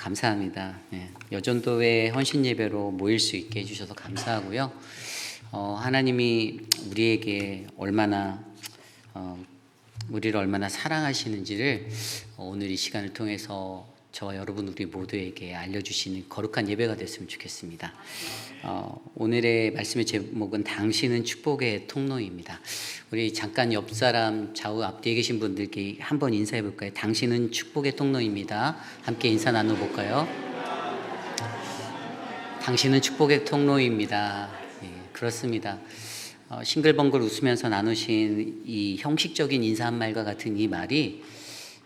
감사합니다. 여전도회 헌신 예배로 모일 수 있게 해주셔서 감사하고요. 하나님이 우리에게 우리를 얼마나 사랑하시는지를 오늘 이 시간을 통해서 저와 여러분 우리 모두에게 알려주시는 거룩한 예배가 됐으면 좋겠습니다. 오늘의 말씀의 제목은 당신은 축복의 통로입니다. 우리 잠깐 옆 사람 좌우 앞뒤에 계신 분들께 한번 인사해 볼까요? 당신은 축복의 통로입니다. 함께 인사 나눠볼까요? 당신은 축복의 통로입니다. 그렇습니다. 싱글벙글 웃으면서 나누신 이 형식적인 인사 한 말과 같은 이 말이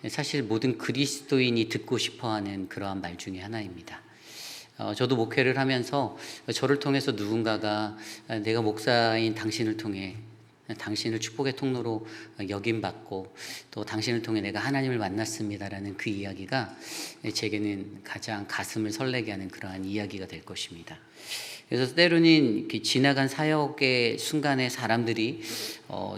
사실 모든 그리스도인이 듣고 싶어하는 그러한 말 중에 하나입니다. 저도 목회를 하면서 저를 통해서 누군가가 내가 목사인 당신을 통해 당신을 축복의 통로로 여김받고 또 당신을 통해 내가 하나님을 만났습니다라는 그 이야기가 제게는 가장 가슴을 설레게 하는 그러한 이야기가 될 것입니다. 그래서 때로는 이렇게 지나간 사역의 순간에 사람들이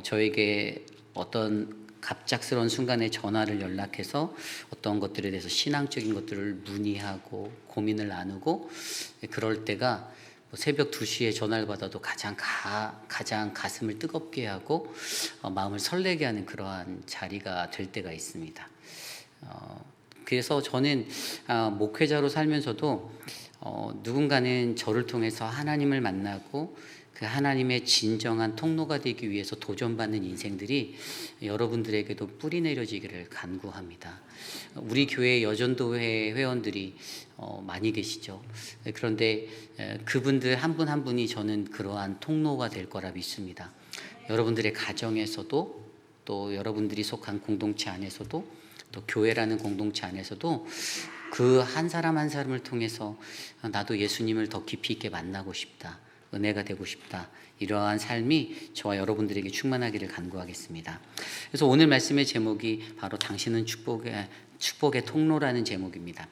저에게 어떤 갑작스러운 순간에 전화를 연락해서 어떤 것들에 대해서 신앙적인 것들을 문의하고 고민을 나누고 그럴 때가 새벽 2시에 전화를 받아도 가장 가슴을 뜨겁게 하고 마음을 설레게 하는 그러한 자리가 될 때가 있습니다. 그래서 저는 목회자로 살면서도 누군가는 저를 통해서 하나님을 만나고 그 하나님의 진정한 통로가 되기 위해서 도전받는 인생들이 여러분들에게도 뿌리 내려지기를 간구합니다. 우리 교회 여전도회 회원들이 많이 계시죠. 그런데 그분들 한 분 한 분이 저는 그러한 통로가 될 거라 믿습니다. 여러분들의 가정에서도 또 여러분들이 속한 공동체 안에서도 또 교회라는 공동체 안에서도 그 한 사람 한 사람을 통해서 나도 예수님을 더 깊이 있게 만나고 싶다. 은혜가 되고 싶다. 이러한 삶이 저와 여러분들에게 충만하기를 간구하겠습니다. 그래서 오늘 말씀의 제목이 바로 당신은 축복의 통로라는 제목입니다.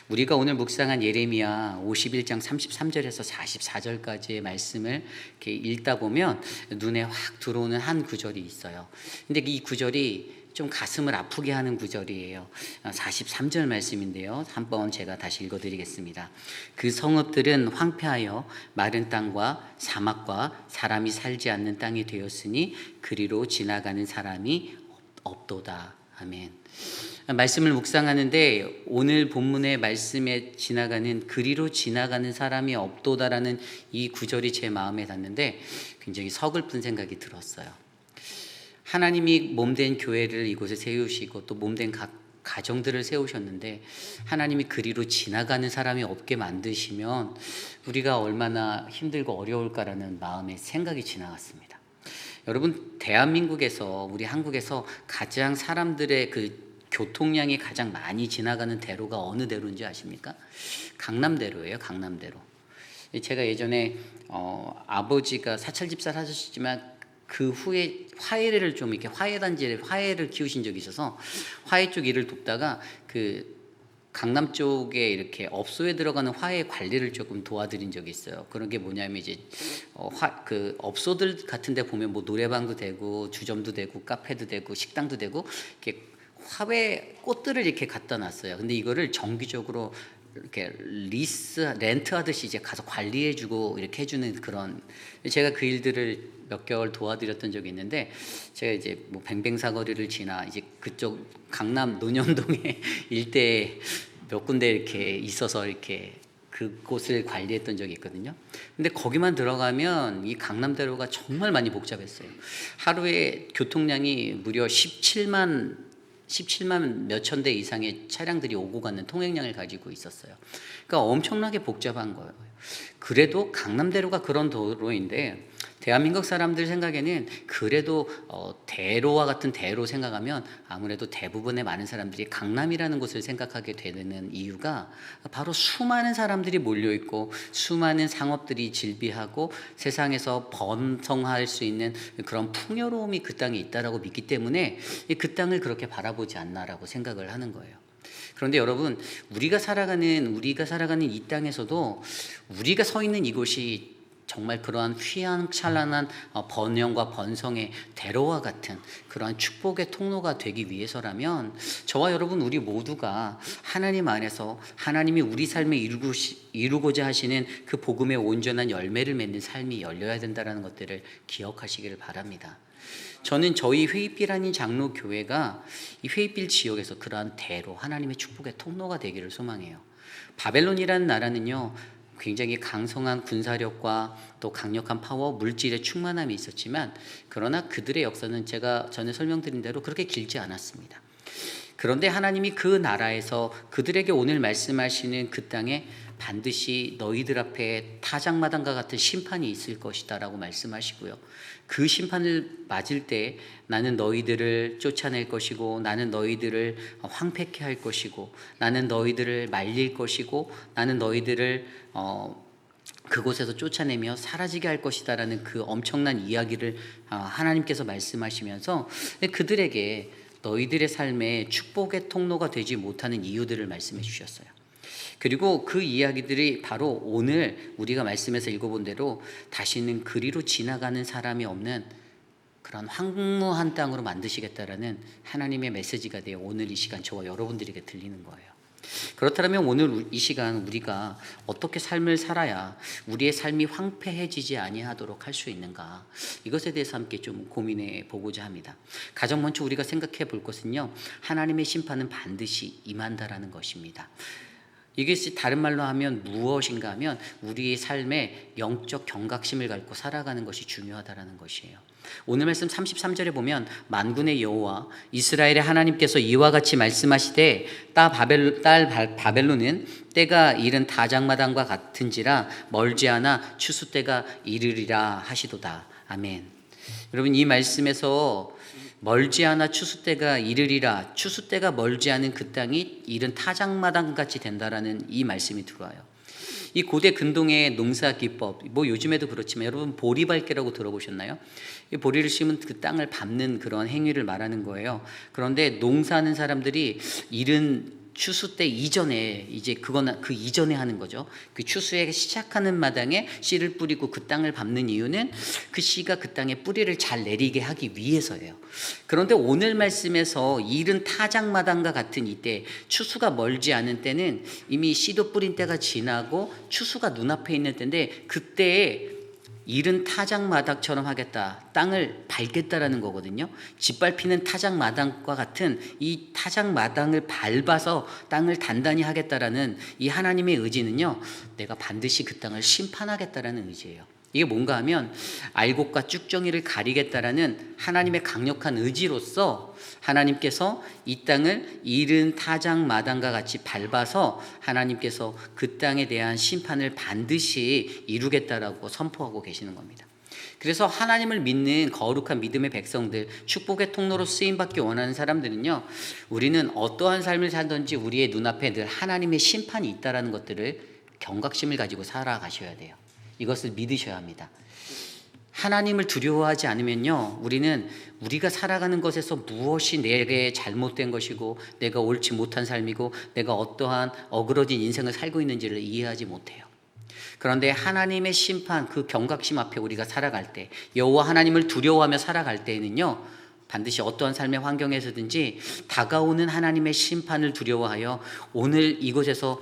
우리가 오늘 묵상한 예레미야 51장 33절에서 44절까지의 말씀을 이렇게 읽다 보면 눈에 확 들어오는 한 구절이 있어요. 근데 이 구절이 좀 가슴을 아프게 하는 구절이에요. 43절 말씀인데요. 한번 제가 다시 읽어드리겠습니다. 그 성읍들은 황폐하여 마른 땅과 사막과 사람이 살지 않는 땅이 되었으니 그리로 지나가는 사람이 없도다. 아멘. 말씀을 묵상하는데 오늘 본문의 말씀에 지나가는 그리로 지나가는 사람이 없도다라는 이 구절이 제 마음에 닿는데 굉장히 서글픈 생각이 들었어요. 하나님이 몸된 교회를 이곳에 세우시고 또 몸된 가정들을 세우셨는데 하나님이 그리로 지나가는 사람이 없게 만드시면 우리가 얼마나 힘들고 어려울까라는 마음의 생각이 지나갔습니다. 여러분, 대한민국에서 우리 한국에서 가장 사람들의 그 교통량이 가장 많이 지나가는 대로가 어느 대로인지 아십니까? 강남대로예요. 강남대로. 제가 예전에 아버지가 사찰집사를 하셨지만 그 후에 화훼를 좀 이렇게 화훼를 키우신 적이 있어서 화훼 쪽 일을 돕다가 그 강남 쪽에 이렇게 업소에 들어가는 화훼 관리를 조금 도와드린 적이 있어요. 그런 게 뭐냐면 이제 그 업소들 같은데 보면 뭐 노래방도 되고 주점도 되고 카페도 되고 식당도 되고 이렇게 화훼 꽃들을 이렇게 갖다 놨어요. 근데 이거를 정기적으로 이렇게 렌트하듯이 이제 가서 관리해주고 이렇게 해주는 그런, 제가 그 일들을 몇 개월 도와드렸던 적이 있는데 제가 이제 뭐 뱅뱅사거리를 지나 이제 그쪽 강남 논현동에 일대에 몇 군데 이렇게 있어서 이렇게 그곳을 관리했던 적이 있거든요. 근데 거기만 들어가면 이 강남대로가 정말 많이 복잡했어요. 하루에 교통량이 무려 17만 몇천 대 이상의 차량들이 오고 가는 통행량을 가지고 있었어요. 그러니까 엄청나게 복잡한 거예요. 그래도 강남대로가 그런 도로인데 대한민국 사람들 생각에는 그래도 대로와 같은 대로 생각하면 아무래도 대부분의 많은 사람들이 강남이라는 곳을 생각하게 되는 이유가 바로 수많은 사람들이 몰려있고 수많은 상업들이 질비하고 세상에서 번성할 수 있는 그런 풍요로움이 그 땅에 있다라고 믿기 때문에 그 땅을 그렇게 바라보지 않나라고 생각을 하는 거예요. 그런데 여러분, 우리가 살아가는 이 땅에서도 우리가 서 있는 이곳이 정말 그러한 휘황찬란한 번영과 번성의 대로와 같은 그러한 축복의 통로가 되기 위해서라면 저와 여러분 우리 모두가 하나님 안에서 하나님이 우리 삶에 이루고자 하시는 그 복음의 온전한 열매를 맺는 삶이 열려야 된다는 것들을 기억하시기를 바랍니다. 저는 저희 회입빌 장로교회가 이 회입빌 지역에서 그러한 대로 하나님의 축복의 통로가 되기를 소망해요. 바벨론이라는 나라는요, 굉장히 강성한 군사력과 또 강력한 파워, 물질의 충만함이 있었지만 그러나 그들의 역사는 제가 전에 설명드린 대로 그렇게 길지 않았습니다. 그런데 하나님이 그 나라에서 그들에게 오늘 말씀하시는 그 땅에 반드시 너희들 앞에 타작마당과 같은 심판이 있을 것이다 라고 말씀하시고요. 그 심판을 맞을 때 나는 너희들을 쫓아낼 것이고 나는 너희들을 황폐케 할 것이고 나는 너희들을 말릴 것이고 나는 너희들을 그곳에서 쫓아내며 사라지게 할 것이다 라는 그 엄청난 이야기를 하나님께서 말씀하시면서 그들에게 너희들의 삶에 축복의 통로가 되지 못하는 이유들을 말씀해 주셨어요. 그리고 그 이야기들이 바로 오늘 우리가 말씀에서 읽어본 대로 다시는 그리로 지나가는 사람이 없는 그런 황무한 땅으로 만드시겠다라는 하나님의 메시지가 되어 오늘 이 시간 저와 여러분들에게 들리는 거예요. 그렇다면 오늘 이 시간 우리가 어떻게 삶을 살아야 우리의 삶이 황폐해지지 아니하도록 할 수 있는가, 이것에 대해서 함께 좀 고민해 보고자 합니다. 가장 먼저 우리가 생각해 볼 것은요, 하나님의 심판은 반드시 임한다라는 것입니다. 이것이 다른 말로 하면 무엇인가 하면 우리의 삶에 영적 경각심을 갖고 살아가는 것이 중요하다라는 것이에요. 오늘 말씀 33절에 보면 만군의 여호와 이스라엘의 하나님께서 이와 같이 말씀하시되 딸 바벨론은 때가 이른 다장마당과 같은지라 멀지 않아 추수 때가 이르리라 하시도다. 아멘. 여러분, 이 말씀에서 멀지 않아 추수 때가 이르리라, 추수 때가 멀지 않은 그 땅이 이른 타작마당 같이 된다라는 이 말씀이 들어와요. 이 고대 근동의 농사 기법, 뭐 요즘에도 그렇지만 여러분 보리발개라고 들어보셨나요? 이 보리를 심은 그 땅을 밟는 그런 행위를 말하는 거예요. 그런데 농사하는 사람들이 이른 추수 때 이전에, 이제 그건 그 이전에 하는 거죠. 그 추수에 시작하는 마당에 씨를 뿌리고 그 땅을 밟는 이유는 그 씨가 그 땅에 뿌리를 잘 내리게 하기 위해서예요. 그런데 오늘 말씀에서 이른 타작마당과 같은 이때, 추수가 멀지 않은 때는 이미 씨도 뿌린 때가 지나고 추수가 눈앞에 있는 때인데, 그때에 이른 타작마당처럼 하겠다, 땅을 밟겠다라는 거거든요. 짓밟히는 타작마당과 같은 이 타작마당을 밟아서 땅을 단단히 하겠다라는 이 하나님의 의지는요, 내가 반드시 그 땅을 심판하겠다라는 의지예요. 이게 뭔가 하면 알곡과 쭉정이를 가리겠다라는 하나님의 강력한 의지로서 하나님께서 이 땅을 이른 타작마당과 같이 밟아서 하나님께서 그 땅에 대한 심판을 반드시 이루겠다라고 선포하고 계시는 겁니다. 그래서 하나님을 믿는 거룩한 믿음의 백성들, 축복의 통로로 쓰임받기 원하는 사람들은요, 우리는 어떠한 삶을 살든지 우리의 눈앞에 늘 하나님의 심판이 있다는 것들을 경각심을 가지고 살아가셔야 돼요. 이것을 믿으셔야 합니다. 하나님을 두려워하지 않으면요, 우리는 우리가 살아가는 것에서 무엇이 내게 잘못된 것이고 내가 옳지 못한 삶이고 내가 어떠한 어그러진 인생을 살고 있는지를 이해하지 못해요. 그런데 하나님의 심판, 그 경각심 앞에 우리가 살아갈 때, 여호와 하나님을 두려워하며 살아갈 때에는요, 반드시 어떠한 삶의 환경에서든지 다가오는 하나님의 심판을 두려워하여 오늘 이곳에서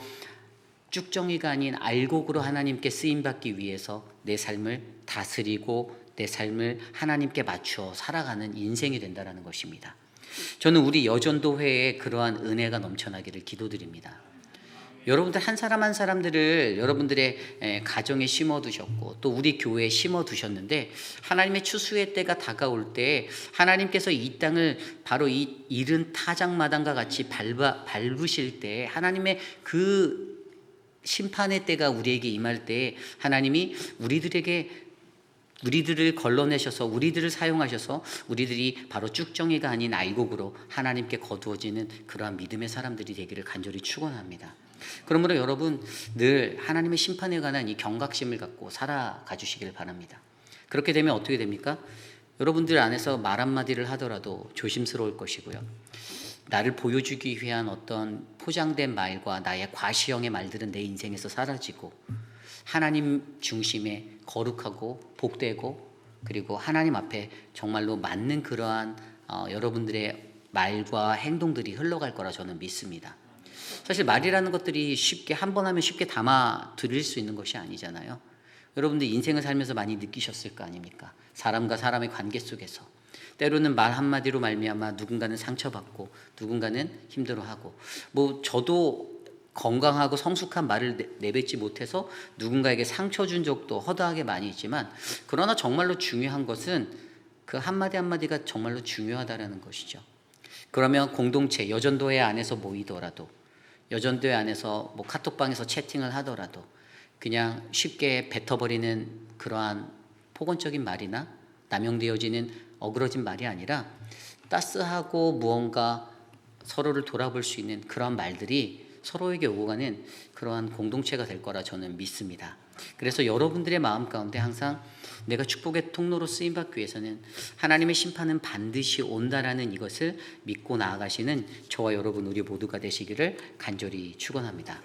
쭉정이가 아닌 알곡으로 하나님께 쓰임받기 위해서 내 삶을 다스리고 내 삶을 하나님께 맞추어 살아가는 인생이 된다는 것입니다. 저는 우리 여전도회에 그러한 은혜가 넘쳐나기를 기도드립니다. 여러분들 한 사람 한 사람들을 여러분들의 가정에 심어두셨고 또 우리 교회에 심어두셨는데, 하나님의 추수의 때가 다가올 때 하나님께서 이 땅을 바로 이 이른 타작마당과 같이 밟으실 때, 하나님의 그 심판의 때가 우리에게 임할 때 하나님이 우리들을 걸러내셔서 우리들을 사용하셔서 우리들이 바로 쭉정이가 아닌 알곡으로 하나님께 거두어지는 그러한 믿음의 사람들이 되기를 간절히 축원합니다. 그러므로 여러분 늘 하나님의 심판에 관한 이 경각심을 갖고 살아가 주시길 바랍니다. 그렇게 되면 어떻게 됩니까? 여러분들 안에서 말 한마디를 하더라도 조심스러울 것이고요, 나를 보여주기 위한 어떤 포장된 말과 나의 과시형의 말들은 내 인생에서 사라지고, 하나님 중심의 거룩하고 복되고 그리고 하나님 앞에 정말로 맞는 그러한 여러분들의 말과 행동들이 흘러갈 거라 저는 믿습니다. 사실 말이라는 것들이 쉽게 한 번 하면 쉽게 담아 드릴 수 있는 것이 아니잖아요. 여러분들 인생을 살면서 많이 느끼셨을 거 아닙니까? 사람과 사람의 관계 속에서 때로는 말 한마디로 말미암아 누군가는 상처받고 누군가는 힘들어하고 저도 건강하고 성숙한 말을 내뱉지 못해서 누군가에게 상처 준 적도 허다하게 많이 있지만 그러나 정말로 중요한 것은 그 한마디 한마디가 정말로 중요하다라는 것이죠. 그러면 공동체 여전도회 안에서 모이더라도 여전도회 안에서 카톡방에서 채팅을 하더라도 그냥 쉽게 뱉어버리는 그러한 폭언적인 말이나 남용되어지는 어그러진 말이 아니라 따스하고 무언가 서로를 돌아볼 수 있는 그러한 말들이 서로에게 오고 가는 그러한 공동체가 될 거라 저는 믿습니다. 그래서 여러분들의 마음 가운데 항상 내가 축복의 통로로 쓰임받기 위해서는 하나님의 심판은 반드시 온다라는 이것을 믿고 나아가시는 저와 여러분 우리 모두가 되시기를 간절히 축원합니다.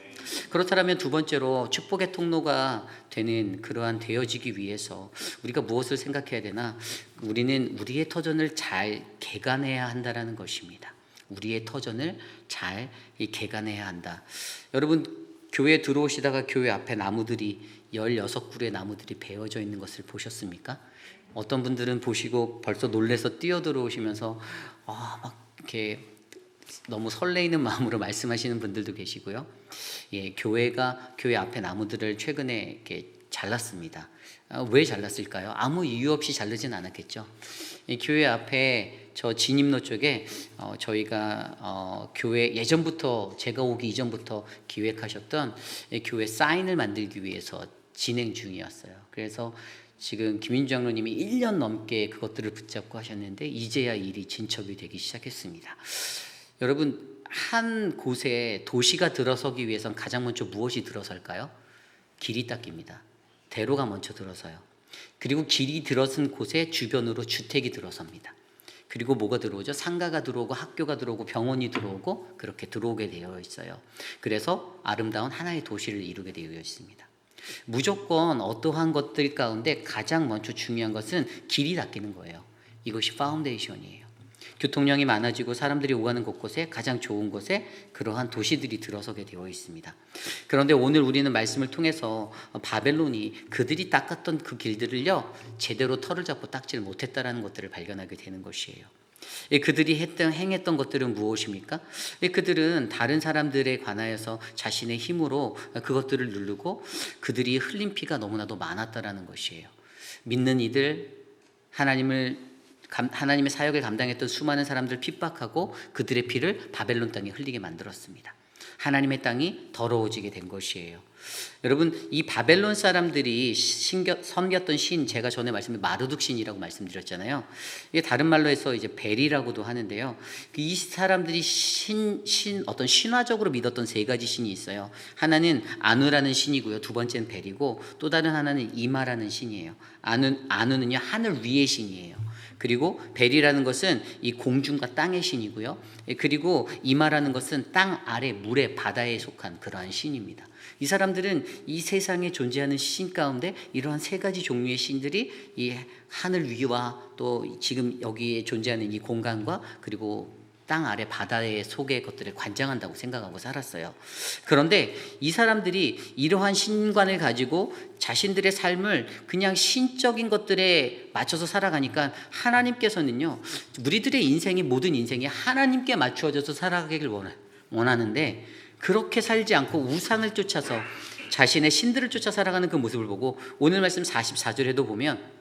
그렇다면 두 번째로 축복의 통로가 되는 그러한 되어지기 위해서 우리가 무엇을 생각해야 되나? 우리는 우리의 터전을 잘 개간해야 한다라는 것입니다. 우리의 터전을 잘 개간해야 한다. 여러분 교회에 들어오시다가 교회 앞에 나무들이 16그루의 나무들이 베어져 있는 것을 보셨습니까? 어떤 분들은 보시고 벌써 놀래서 뛰어들어오시면서 막 이렇게 너무 설레이는 마음으로 말씀하시는 분들도 계시고요. 교회 앞에 나무들을 최근에 이렇게 잘랐습니다. 왜 잘랐을까요? 아무 이유 없이 자르진 않았겠죠. 교회 앞에 저 진입로 쪽에 저희가 교회 예전부터 제가 오기 이전부터 기획하셨던 교회 사인을 만들기 위해서 진행 중이었어요. 그래서 지금 김인주 장로님이 1년 넘게 그것들을 붙잡고 하셨는데 이제야 일이 진척이 되기 시작했습니다. 여러분 한 곳에 도시가 들어서기 위해선 가장 먼저 무엇이 들어설까요? 길이 닦입니다. 대로가 먼저 들어서요. 그리고 길이 들어선 곳에 주변으로 주택이 들어섭니다. 그리고 뭐가 들어오죠? 상가가 들어오고 학교가 들어오고 병원이 들어오고 그렇게 들어오게 되어 있어요. 그래서 아름다운 하나의 도시를 이루게 되어 있습니다. 무조건 어떠한 것들 가운데 가장 먼저 중요한 것은 길이 닦이는 거예요. 이것이 파운데이션이에요. 교통량이 많아지고 사람들이 오가는 곳곳에 가장 좋은 곳에 그러한 도시들이 들어서게 되어 있습니다. 그런데 오늘 우리는 말씀을 통해서 바벨론이 그들이 닦았던 그 길들을요 제대로 털을 잡고 닦지를 못했다라는 것들을 발견하게 되는 것이에요. 그들이 행했던 것들은 무엇입니까? 그들은 다른 사람들에 관하여서 자신의 힘으로 그것들을 누르고 그들이 흘린 피가 너무나도 많았다라는 것이에요. 믿는 이들 하나님의 사역을 감당했던 수많은 사람들 핍박하고 그들의 피를 바벨론 땅에 흘리게 만들었습니다. 하나님의 땅이 더러워지게 된 것이에요. 여러분 이 바벨론 사람들이 섬겼던 신 제가 전에 말씀드린 마르둑 신이라고 말씀드렸잖아요. 이게 다른 말로 해서 이제 벨이라고도 하는데요. 이 사람들이 어떤 신화적으로 믿었던 세 가지 신이 있어요. 하나는 아누라는 신이고요. 두 번째는 벨이고 또 다른 하나는 이마라는 신이에요. 아누는요 하늘 위의 신이에요. 그리고 벨이라는 것은 이 공중과 땅의 신이고요. 그리고 이마라는 것은 땅 아래 물의 바다에 속한 그러한 신입니다. 이 사람들은 이 세상에 존재하는 신 가운데 이러한 세 가지 종류의 신들이 이 하늘 위와 또 지금 여기에 존재하는 이 공간과 그리고 땅 아래 바다의 속의 것들을 관장한다고 생각하고 살았어요. 그런데 이 사람들이 이러한 신관을 가지고 자신들의 삶을 그냥 신적인 것들에 맞춰서 살아가니까 하나님께서는요 우리들의 인생이 모든 인생이 하나님께 맞추어져서 살아가기를 원하는데 그렇게 살지 않고 우상을 쫓아서 자신의 신들을 쫓아 살아가는 그 모습을 보고 오늘 말씀 44절에도 보면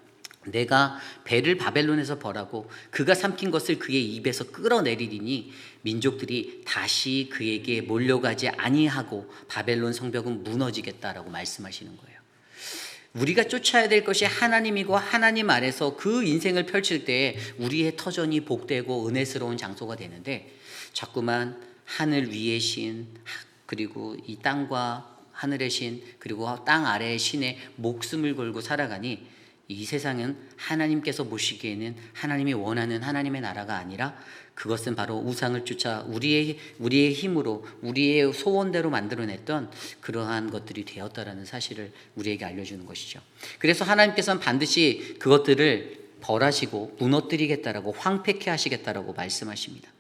내가 배를 바벨론에서 벌하고 그가 삼킨 것을 그의 입에서 끌어내리리니 민족들이 다시 그에게 몰려가지 아니하고 바벨론 성벽은 무너지겠다라고 말씀하시는 거예요. 우리가 쫓아야 될 것이 하나님이고 하나님 아래서 그 인생을 펼칠 때 우리의 터전이 복되고 은혜스러운 장소가 되는데 자꾸만 하늘 위의 신 그리고 이 땅과 하늘의 신 그리고 땅 아래의 신에 목숨을 걸고 살아가니 이 세상은 하나님께서 보시기에는 하나님이 원하는 하나님의 나라가 아니라 그것은 바로 우상을 쫓아 우리의 힘으로 우리의 소원대로 만들어냈던 그러한 것들이 되었다라는 사실을 우리에게 알려주는 것이죠. 그래서 하나님께서는 반드시 그것들을 벌하시고 무너뜨리겠다라고 황폐케 하시겠다라고 말씀하십니다.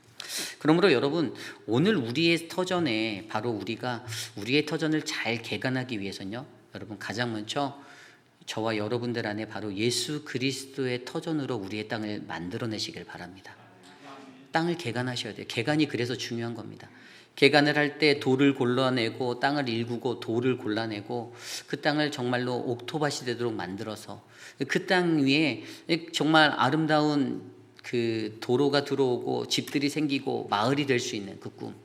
그러므로 여러분, 오늘 우리의 터전에 바로 우리가 우리의 터전을 잘 개간하기 위해서는요, 여러분 가장 먼저 저와 여러분들 안에 바로 예수 그리스도의 터전으로 우리의 땅을 만들어내시길 바랍니다. 땅을 개간하셔야 돼요. 개간이 그래서 중요한 겁니다. 개간을 할 때 돌을 골라내고 땅을 일구고 돌을 골라내고 그 땅을 정말로 옥토밭이 되도록 만들어서 그 땅 위에 정말 아름다운 그 도로가 들어오고 집들이 생기고 마을이 될 수 있는 그 꿈.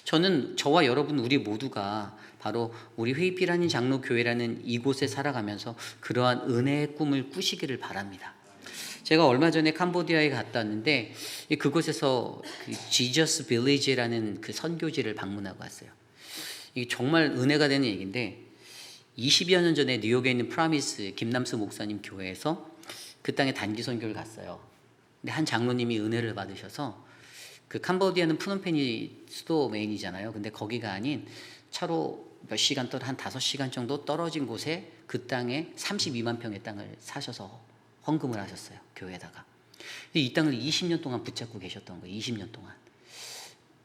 저는 저와 여러분 우리 모두가 바로 우리 회의피라닌 장로교회라는 이곳에 살아가면서 그러한 은혜의 꿈을 꾸시기를 바랍니다. 제가 얼마 전에 캄보디아에 갔다 왔는데 그곳에서 그 지저스 빌리지라는 그 선교지를 방문하고 왔어요. 이게 정말 은혜가 되는 얘기인데 20여 년 전에 뉴욕에 있는 프라미스 김남수 목사님 교회에서 그 땅에 단기 선교를 갔어요. 근데 한 장로님이 은혜를 받으셔서 그 캄보디아는 프놈펜이 수도 메인이잖아요. 근데 거기가 아닌 차로 몇 시간 한 5시간 정도 떨어진 곳에 그 땅에 32만 평의 땅을 사셔서 헌금을 하셨어요. 교회에다가. 이 땅을 20년 동안 붙잡고 계셨던 거예요. 20년 동안.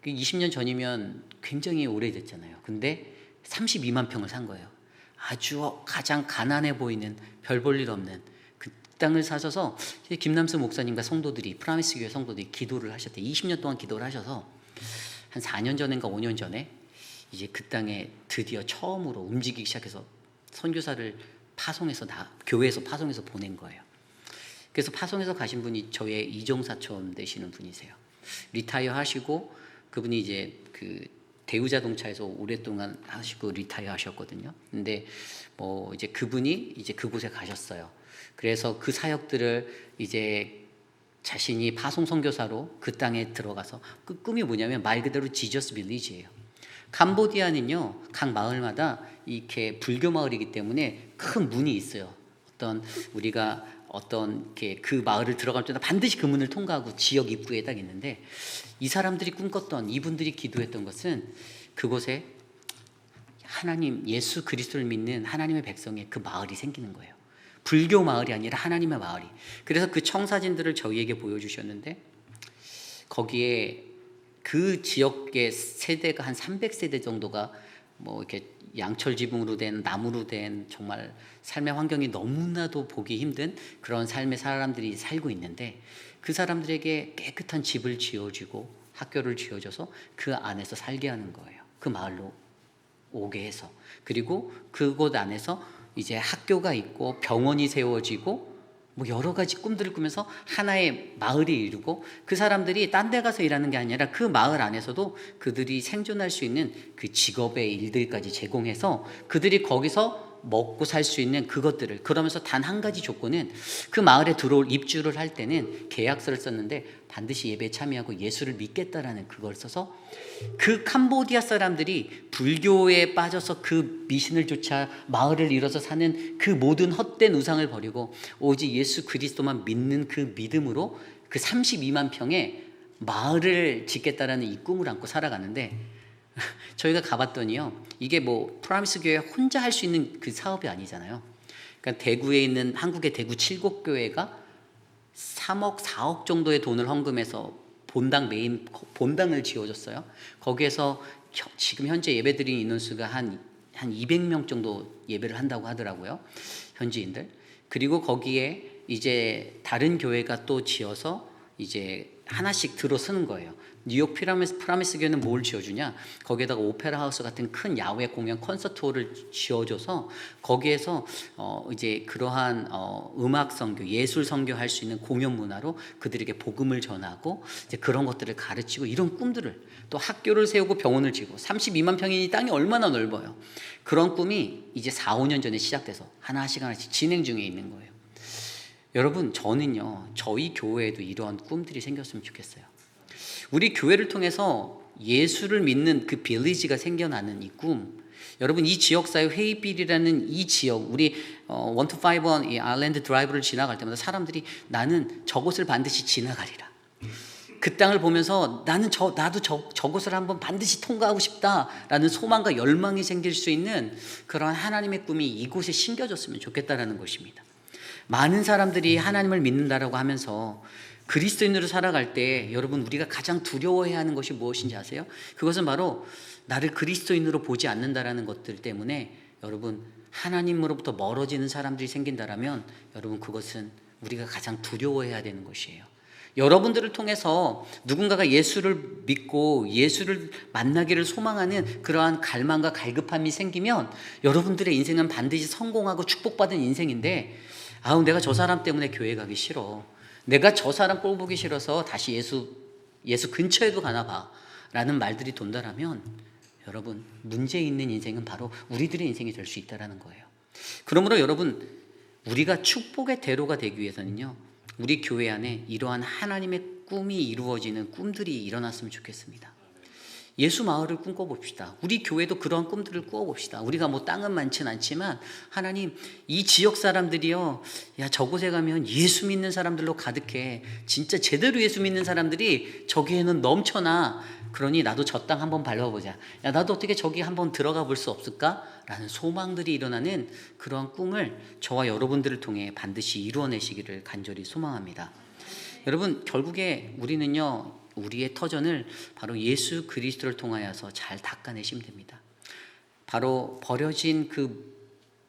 20년 전이면 굉장히 오래됐잖아요. 근데 32만 평을 산 거예요. 아주 가장 가난해 보이는 별 볼 일 없는 그 땅을 사셔서 김남수 목사님과 성도들이 프라미스 교회 성도들이 기도를 하셨대요. 20년 동안 기도를 하셔서 한 4년 전인가 5년 전에 이제 그 땅에 드디어 처음으로 움직이기 시작해서 선교사를 파송해서 교회에서 파송해서 보낸 거예요. 그래서 파송해서 가신 분이 저의 이종사촌 되시는 분이세요. 리타이어 하시고 그분이 이제 그 대우자동차에서 오랫동안 하시고 리타이어 하셨거든요. 근데 뭐 이제 그분이 이제 그곳에 가셨어요. 그래서 그 사역들을 이제 자신이 파송 선교사로 그 땅에 들어가서 그 꿈이 뭐냐면 말 그대로 지저스 빌리지예요. 캄보디아는요, 각 마을마다 이렇게 불교 마을이기 때문에 큰 문이 있어요. 우리가 그 마을을 들어갈 때마다 반드시 그 문을 통과하고 지역 입구에 딱 있는데 이 사람들이 꿈꿨던 이분들이 기도했던 것은 그곳에 하나님 예수 그리스도를 믿는 하나님의 백성의 그 마을이 생기는 거예요. 불교 마을이 아니라 하나님의 마을이. 그래서 그 청사진들을 저희에게 보여주셨는데 거기에 그 지역의 세대가 한 300세대 정도가 뭐 이렇게 양철 지붕으로 된 나무로 된 정말 삶의 환경이 너무나도 보기 힘든 그런 삶의 사람들이 살고 있는데 그 사람들에게 깨끗한 집을 지어주고 학교를 지어줘서 그 안에서 살게 하는 거예요. 그 마을로 오게 해서. 그리고 그곳 안에서 이제 학교가 있고 병원이 세워지고 뭐 여러 가지 꿈들을 꾸면서 하나의 마을이 이루고 그 사람들이 딴 데 가서 일하는 게 아니라 그 마을 안에서도 그들이 생존할 수 있는 그 직업의 일들까지 제공해서 그들이 거기서 먹고 살 수 있는 그것들을. 그러면서 단 한 가지 조건은 그 마을에 입주를 할 때는 계약서를 썼는데 반드시 예배에 참여하고 예수를 믿겠다라는 그걸 써서 그 캄보디아 사람들이 불교에 빠져서 그 미신을 쫓아 마을을 잃어서 사는 그 모든 헛된 우상을 버리고 오직 예수 그리스도만 믿는 그 믿음으로 그 32만 평의 마을을 짓겠다라는 이 꿈을 안고 살아가는데 저희가 가봤더니요, 이게 뭐 프라미스 교회 혼자 할 수 있는 그 사업이 아니잖아요. 그러니까 대구에 있는 한국의 대구 칠곡교회가 3억 4억 정도의 돈을 헌금해서 본당을 지어줬어요. 거기에서 지금 현재 예배드리는 인원수가 한 200명 정도 예배를 한다고 하더라고요, 현지인들. 그리고 거기에 이제 다른 교회가 또 지어서 이제 하나씩 들어 쓰는 거예요. 뉴욕 프라미스 교회는 뭘 지어주냐? 거기에다가 오페라 하우스 같은 큰 야외 공연 콘서트홀을 지어줘서 거기에서 이제 그러한 음악 선교, 예술 선교할 수 있는 공연 문화로 그들에게 복음을 전하고 이제 그런 것들을 가르치고 이런 꿈들을, 또 학교를 세우고 병원을 지고 32만 평이니 땅이 얼마나 넓어요. 그런 꿈이 이제 4, 5년 전에 시작돼서 하나씩 진행 중에 있는 거예요. 여러분, 저는요, 저희 교회에도 이러한 꿈들이 생겼으면 좋겠어요. 우리 교회를 통해서 예수를 믿는 그 빌리지가 생겨나는 이 꿈, 여러분 이 지역사회 회의빌이라는 이 지역, 우리 1-5번 이 아일랜드 드라이브를 지나갈 때마다 사람들이 나는 저곳을 반드시 지나가리라, 그 땅을 보면서 나도 저곳을 한번 반드시 통과하고 싶다라는 소망과 열망이 생길 수 있는 그런 하나님의 꿈이 이곳에 심겨졌으면 좋겠다라는 것입니다. 많은 사람들이 하나님을 믿는다라고 하면서 그리스도인으로 살아갈 때 여러분 우리가 가장 두려워해야 하는 것이 무엇인지 아세요? 그것은 바로 나를 그리스도인으로 보지 않는다라는 것들 때문에 여러분 하나님으로부터 멀어지는 사람들이 생긴다라면 여러분 그것은 우리가 가장 두려워해야 되는 것이에요. 여러분들을 통해서 누군가가 예수를 믿고 예수를 만나기를 소망하는 그러한 갈망과 갈급함이 생기면 여러분들의 인생은 반드시 성공하고 축복받은 인생인데, 내가 저 사람 때문에 교회 가기 싫어, 내가 저 사람 꼴 보기 싫어서 다시 예수 근처에도 가나 봐 라는 말들이 돈다라면 여러분 문제 있는 인생은 바로 우리들의 인생이 될 수 있다는 거예요. 그러므로 여러분 우리가 축복의 대로가 되기 위해서는요, 우리 교회 안에 이러한 하나님의 꿈이 이루어지는 꿈들이 일어났으면 좋겠습니다. 예수 마을을 꿈꿔봅시다. 우리 교회도 그러한 꿈들을 꾸어봅시다. 우리가 뭐 땅은 많진 않지만 하나님 이 지역 사람들이요, 저곳에 가면 예수 믿는 사람들로 가득해, 진짜 제대로 예수 믿는 사람들이 저기에는 넘쳐나, 그러니 나도 저 땅 한번 밟아보자, 나도 어떻게 저기 한번 들어가 볼 수 없을까? 라는 소망들이 일어나는 그러한 꿈을 저와 여러분들을 통해 반드시 이루어내시기를 간절히 소망합니다. 여러분 결국에 우리는요, 우리의 터전을 바로 예수 그리스도를 통하여서 잘 닦아내시면 됩니다. 바로 버려진 그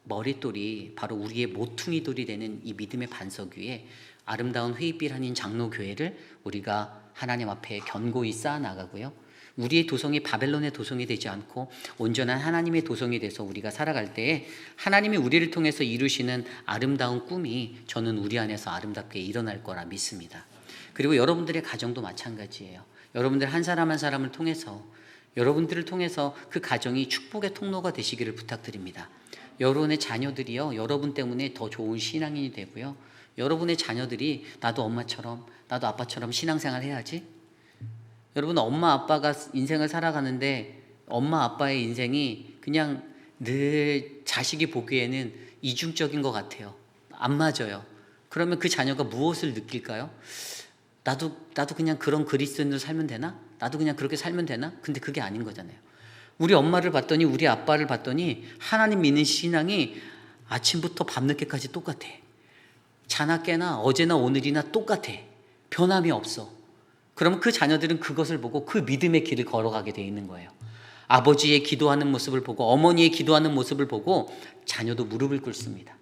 머릿돌이 바로 우리의 모퉁이 돌이 되는 이 믿음의 반석 위에 아름다운 회의빌 한인 장로교회를 우리가 하나님 앞에 견고히 쌓아 나가고요, 우리의 도성이 바벨론의 도성이 되지 않고 온전한 하나님의 도성이 돼서 우리가 살아갈 때에 하나님이 우리를 통해서 이루시는 아름다운 꿈이 저는 우리 안에서 아름답게 일어날 거라 믿습니다. 그리고 여러분들의 가정도 마찬가지예요. 여러분들 한 사람 한 사람을 통해서, 여러분들을 통해서 그 가정이 축복의 통로가 되시기를 부탁드립니다. 여러분의 자녀들이요, 여러분 때문에 더 좋은 신앙인이 되고요, 여러분의 자녀들이 나도 엄마처럼 나도 아빠처럼 신앙생활 해야지. 여러분 엄마 아빠가 인생을 살아가는데 엄마 아빠의 인생이 그냥 늘 자식이 보기에는 이중적인 것 같아요. 안 맞아요. 그러면 그 자녀가 무엇을 느낄까요? 나도 그냥 그런 그리스도인으로 살면 되나? 나도 그냥 그렇게 살면 되나? 근데 그게 아닌 거잖아요. 우리 엄마를 봤더니 우리 아빠를 봤더니 하나님 믿는 신앙이 아침부터 밤늦게까지 똑같아. 자나 깨나 어제나 오늘이나 똑같아. 변함이 없어. 그러면 그 자녀들은 그것을 보고 그 믿음의 길을 걸어가게 돼 있는 거예요. 아버지의 기도하는 모습을 보고 어머니의 기도하는 모습을 보고 자녀도 무릎을 꿇습니다.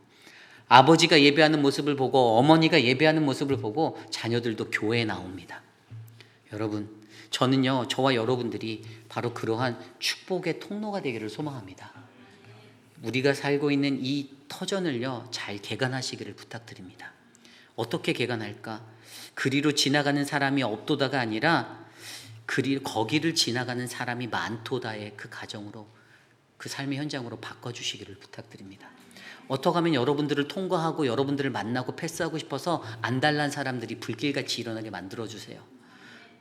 아버지가 예배하는 모습을 보고 어머니가 예배하는 모습을 보고 자녀들도 교회에 나옵니다. 여러분 저는요, 저와 여러분들이 바로 그러한 축복의 통로가 되기를 소망합니다. 우리가 살고 있는 이 터전을요, 잘 개간하시기를 부탁드립니다. 어떻게 개간할까? 그리로 지나가는 사람이 없도다가 아니라 거기를 지나가는 사람이 많도다의 그 가정으로, 그 삶의 현장으로 바꿔주시기를 부탁드립니다. 어떻게 하면 여러분들을 통과하고 여러분들을 만나고 패스하고 싶어서 안달난 사람들이 불길같이 일어나게 만들어주세요.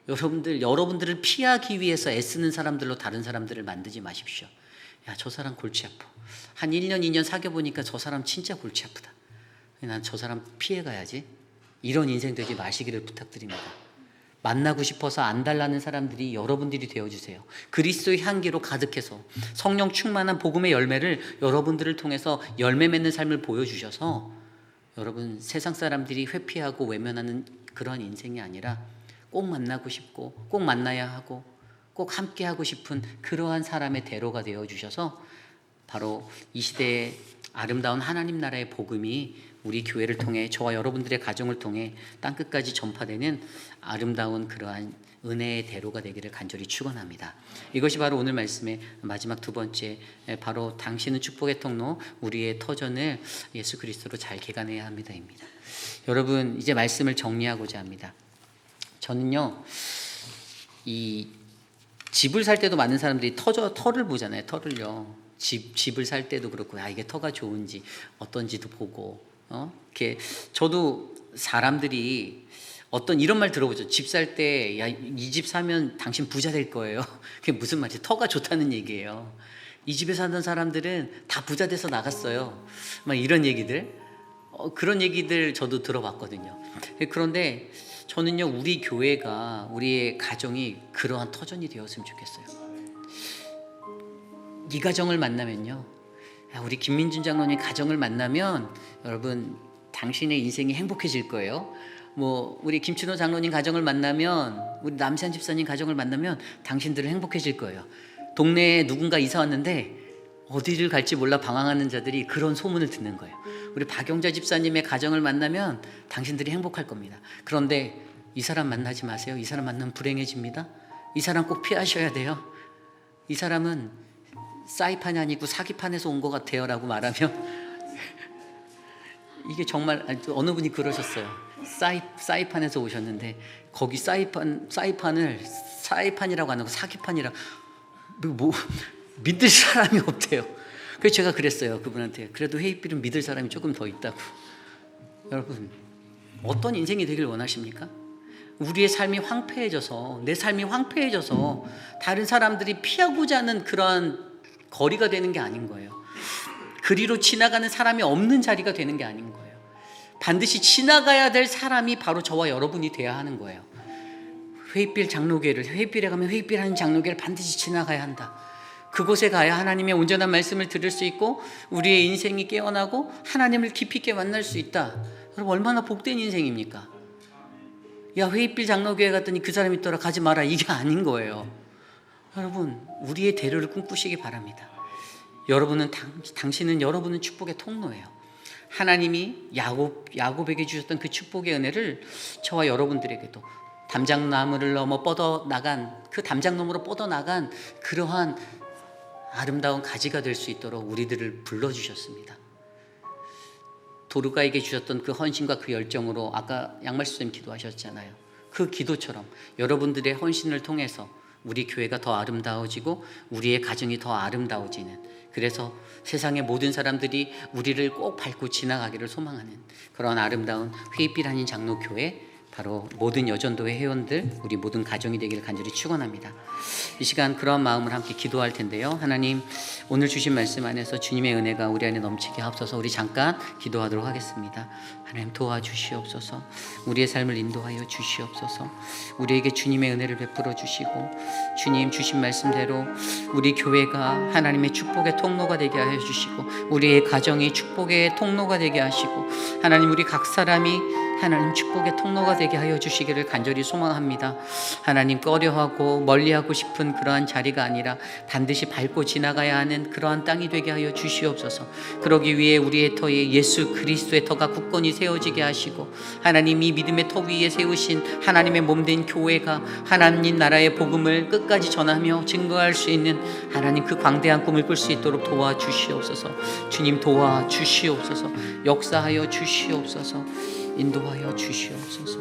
여러분들을 피하기 위해서 애쓰는 사람들로 다른 사람들을 만들지 마십시오. 저 사람 골치 아파. 한 1년 2년 사귀어보니까 저 사람 진짜 골치 아프다. 난 저 사람 피해가야지. 이런 인생 되지 마시기를 부탁드립니다. 만나고 싶어서 안달나는 사람들이 여러분들이 되어주세요. 그리스도의 향기로 가득해서 성령 충만한 복음의 열매를 여러분들을 통해서 열매 맺는 삶을 보여주셔서 여러분 세상 사람들이 회피하고 외면하는 그런 인생이 아니라 꼭 만나고 싶고 꼭 만나야 하고 꼭 함께하고 싶은 그러한 사람의 대로가 되어주셔서 바로 이 시대의 아름다운 하나님 나라의 복음이 우리 교회를 통해 저와 여러분들의 가정을 통해 땅끝까지 전파되는 아름다운 그러한 은혜의 대로가 되기를 간절히 축원합니다. 이것이 바로 오늘 말씀의 마지막 두 번째, 바로 당신은 축복의 통로, 우리의 터전을 예수 그리스도로 잘 개간해야 합니다입니다. 여러분 이제 말씀을 정리하고자 합니다. 저는요, 이 집을 살 때도 많은 사람들이 터를 보잖아요. 터를요. 집을 살 때도 그렇고, 이게 터가 좋은지 어떤지도 보고, 이렇게 저도 사람들이 어떤 이런 말 들어보죠. 집 살 때, 야, 이 집 사면 당신 부자 될 거예요. 그게 무슨 말이지? 터가 좋다는 얘기예요. 이 집에 사는 사람들은 다 부자 돼서 나갔어요. 막 이런 얘기들. 그런 얘기들 저도 들어봤거든요. 그런데 저는요, 우리 교회가, 우리의 가정이 그러한 터전이 되었으면 좋겠어요. 이 가정을 만나면요, 우리 김민준 장로님 가정을 만나면 여러분 당신의 인생이 행복해질 거예요. 뭐 우리 김춘호 장로님 가정을 만나면, 우리 남산 집사님 가정을 만나면 당신들은 행복해질 거예요. 동네에 누군가 이사 왔는데 어디를 갈지 몰라 방황하는 자들이 그런 소문을 듣는 거예요. 우리 박영자 집사님의 가정을 만나면 당신들이 행복할 겁니다. 그런데 이 사람 만나지 마세요. 이 사람 만나면 불행해집니다. 이 사람 꼭 피하셔야 돼요. 이 사람은 사이판이 아니고 사기판에서 온 것 같아요 라고 말하면 이게 정말 어느 분이 그러셨어요. 사이판에서 오셨는데 거기 사이판을 사이판이라고 안 하고 사기판이라고 뭐 믿을 사람이 없대요. 그래서 제가 그랬어요, 그분한테. 그래도 회의비는 믿을 사람이 조금 더 있다고. 여러분, 어떤 인생이 되길 원하십니까? 우리의 삶이 황폐해져서, 내 삶이 황폐해져서 다른 사람들이 피하고자 하는 그러한 거리가 되는 게 아닌 거예요. 그리로 지나가는 사람이 없는 자리가 되는 게 아닌 거예요. 반드시 지나가야 될 사람이 바로 저와 여러분이 돼야 하는 거예요. 회의빌 장로교회를, 회의빌에 가면 회의빌 하는 장로교회를 반드시 지나가야 한다. 그곳에 가야 하나님의 온전한 말씀을 들을 수 있고 우리의 인생이 깨어나고 하나님을 깊이 있게 만날 수 있다. 여러분, 얼마나 복된 인생입니까? 야, 회의빌 장로교회 갔더니 그 사람이 있더라, 가지 마라, 이게 아닌 거예요. 여러분, 우리의 대로를 꿈꾸시기 바랍니다. 당신은 여러분은 축복의 통로예요. 하나님이 야곱에게 주셨던 그 축복의 은혜를 저와 여러분들에게도 담장나무를 넘어 뻗어나간, 그 담장나무로 뻗어나간 그러한 아름다운 가지가 될 수 있도록 우리들을 불러주셨습니다. 도르가에게 주셨던 그 헌신과 그 열정으로 아까 양말수님 기도하셨잖아요. 그 기도처럼 여러분들의 헌신을 통해서 우리 교회가 더 아름다워지고 우리의 가정이 더 아름다워지는, 그래서 세상의 모든 사람들이 우리를 꼭 밟고 지나가기를 소망하는 그런 아름다운 회의빌 한인 장로교회, 바로 모든 여전도회 회원들, 우리 모든 가정이 되기를 간절히 축원합니다. 이 시간 그런 마음을 함께 기도할 텐데요. 하나님, 오늘 주신 말씀 안에서 주님의 은혜가 우리 안에 넘치게 하옵소서. 우리 잠깐 기도하도록 하겠습니다. 하나님, 도와주시옵소서. 우리의 삶을 인도하여 주시옵소서. 우리에게 주님의 은혜를 베풀어 주시고, 주님 주신 말씀대로 우리 교회가 하나님의 축복의 통로가 되게 하여 주시고, 우리의 가정이 축복의 통로가 되게 하시고, 하나님 우리 각 사람이 하나님 축복의 통로가 되게 하여 주시기를 간절히 소망합니다. 하나님, 꺼려하고 멀리하고 싶은 그러한 자리가 아니라 반드시 밟고 지나가야 하는 그러한 땅이 되게 하여 주시옵소서. 그러기 위해 우리의 터에 예수 그리스도의 터가 굳건히 세워지게 하시고, 하나님 이 믿음의 터 위에 세우신 하나님의 몸된 교회가 하나님 나라의 복음을 끝까지 전하며 증거할 수 있는 하나님 그 광대한 꿈을 꿀 수 있도록 도와주시옵소서. 주님, 도와주시옵소서. 역사하여 주시옵소서. 인도하여 주시옵소서.